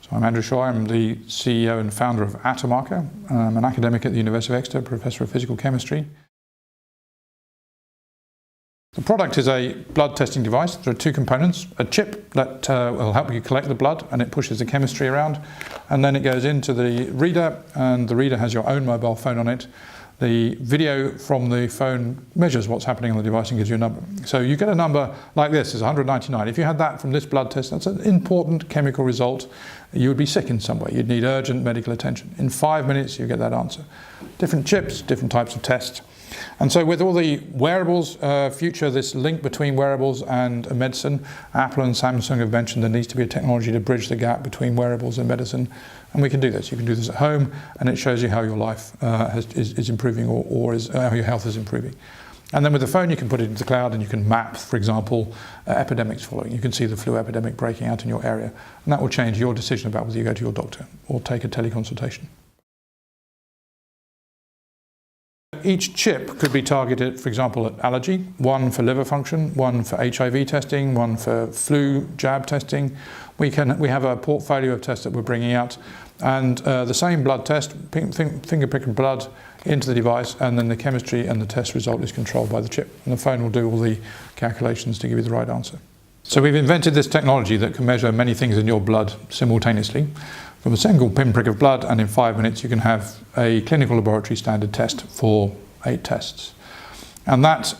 So I'm Andrew Shaw, I'm the CEO and founder of Attomarker. I'm an academic at the University of Exeter, professor of physical chemistry. The product is a blood testing device. There are two components: a chip that will help you collect the blood, and it pushes the chemistry around, and then it goes into the reader, and the reader has your own mobile phone on it. The video from the phone measures what's happening on the device and gives you a number. So you get a number like this, is 199. If you had that from this blood test, that's an important chemical result. You would be sick in some way. You'd need urgent medical attention. In 5 minutes, you get that answer. Different chips, different types of tests. And so with all the wearables future, this link between wearables and medicine, Apple and Samsung have mentioned there needs to be a technology to bridge the gap between wearables and medicine. And we can do this. You can do this at home, and it shows you how your life is improving or how your health is improving. And then with the phone, you can put it into the cloud and you can map, for example, epidemics following. You can see the flu epidemic breaking out in your area. And that will change your decision about whether you go to your doctor or take a teleconsultation. Each chip could be targeted, for example, at allergy, one for liver function, one for HIV testing, one for flu jab testing. We have a portfolio of tests that we're bringing out, and the same blood test, finger prick blood into the device, and then the chemistry and the test result is controlled by the chip, and the phone will do all the calculations to give you the right answer. So we've invented this technology that can measure many things in your blood simultaneously. From a single pinprick of blood, and in 5 minutes you can have a clinical laboratory standard test for 8 tests. And that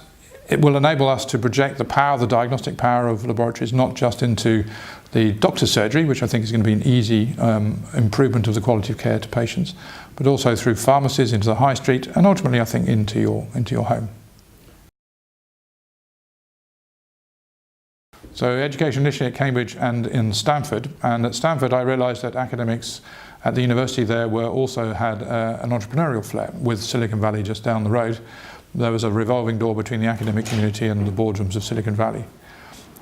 it will enable us to project the power, the diagnostic power of laboratories, not just into the doctor's surgery, which I think is going to be an easy improvement of the quality of care to patients, but also through pharmacies, into the high street, and ultimately I think into your home. So education initially at Cambridge and in Stanford, and at Stanford I realised that academics at the university there also had an entrepreneurial flair. With Silicon Valley just down the road, there was a revolving door between the academic community and the boardrooms of Silicon Valley.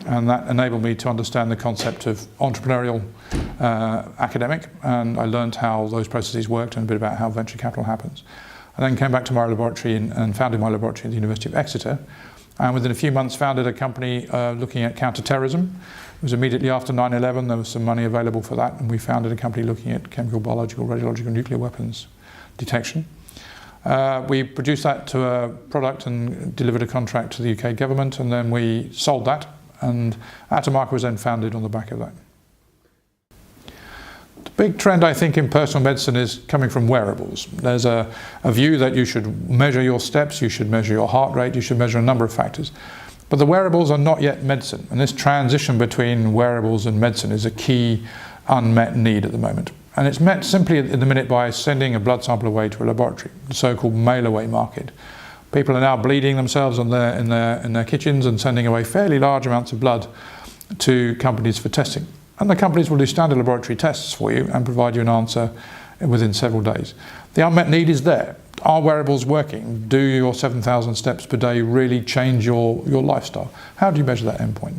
And that enabled me to understand the concept of entrepreneurial academic, and I learned how those processes worked and a bit about how venture capital happens. I then came back to my laboratory and founded my laboratory at the University of Exeter. And within a few months founded a company looking at counter-terrorism. It was immediately after 9/11, there was some money available for that, and we founded a company looking at chemical, biological, radiological, nuclear weapons detection. We produced that to a product and delivered a contract to the UK government, and then we sold that, and Attomarker was then founded on the back of that. The big trend, I think, in personal medicine is coming from wearables. There's a view that you should measure your steps, you should measure your heart rate, you should measure a number of factors. But the wearables are not yet medicine, and this transition between wearables and medicine is a key unmet need at the moment. And it's met simply at the minute by sending a blood sample away to a laboratory, the so-called mail-away market. People are now bleeding themselves in their kitchens and sending away fairly large amounts of blood to companies for testing. And the companies will do standard laboratory tests for you and provide you an answer within several days. The unmet need is there. Are wearables working? Do your 7,000 steps per day really change your lifestyle? How do you measure that endpoint?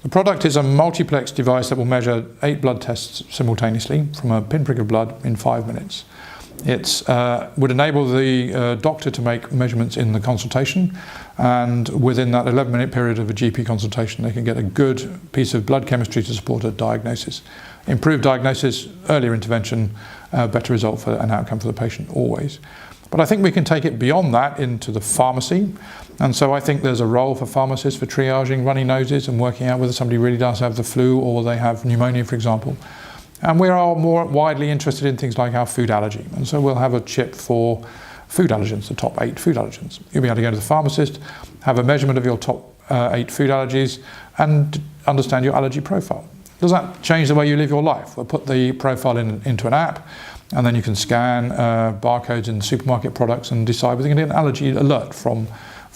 The product is a multiplex device that will measure 8 blood tests simultaneously from a pinprick of blood in 5 minutes. It would enable the doctor to make measurements in the consultation, and within that 11-minute period of a GP consultation they can get a good piece of blood chemistry to support a diagnosis. Improved diagnosis, earlier intervention, better result for an outcome for the patient always. But I think we can take it beyond that into the pharmacy, and so I think there's a role for pharmacists for triaging runny noses and working out whether somebody really does have the flu or they have pneumonia, for example. And we are more widely interested in things like our food allergy. And so we'll have a chip for food allergens, the top 8 food allergens. You'll be able to go to the pharmacist, have a measurement of your top 8 food allergies, and understand your allergy profile. Does that change the way you live your life? We'll put the profile into an app, and then you can scan barcodes in supermarket products and decide whether you can get an allergy alert from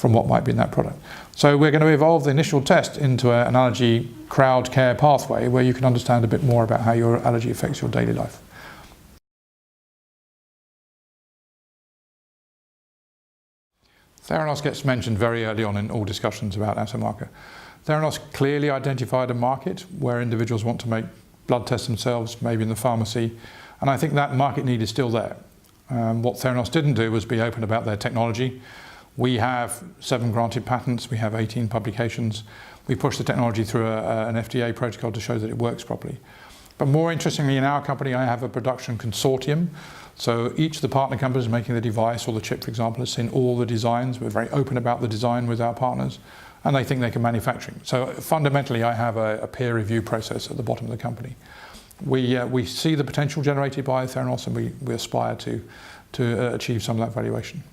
what might be in that product. So we're going to evolve the initial test into an allergy crowd care pathway where you can understand a bit more about how your allergy affects your daily life. Theranos gets mentioned very early on in all discussions about Attomarker. Theranos clearly identified a market where individuals want to make blood tests themselves, maybe in the pharmacy, and I think that market need is still there. What Theranos didn't do was be open about their technology. We have 7 granted patents, we have 18 publications. We push the technology through an FDA protocol to show that it works properly. But more interestingly, in our company, I have a production consortium. So each of the partner companies making the device or the chip, for example, has seen all the designs. We're very open about the design with our partners, and they think they can manufacture it. So fundamentally, I have a peer review process at the bottom of the company. We see the potential generated by Theranos, and we aspire to achieve some of that valuation.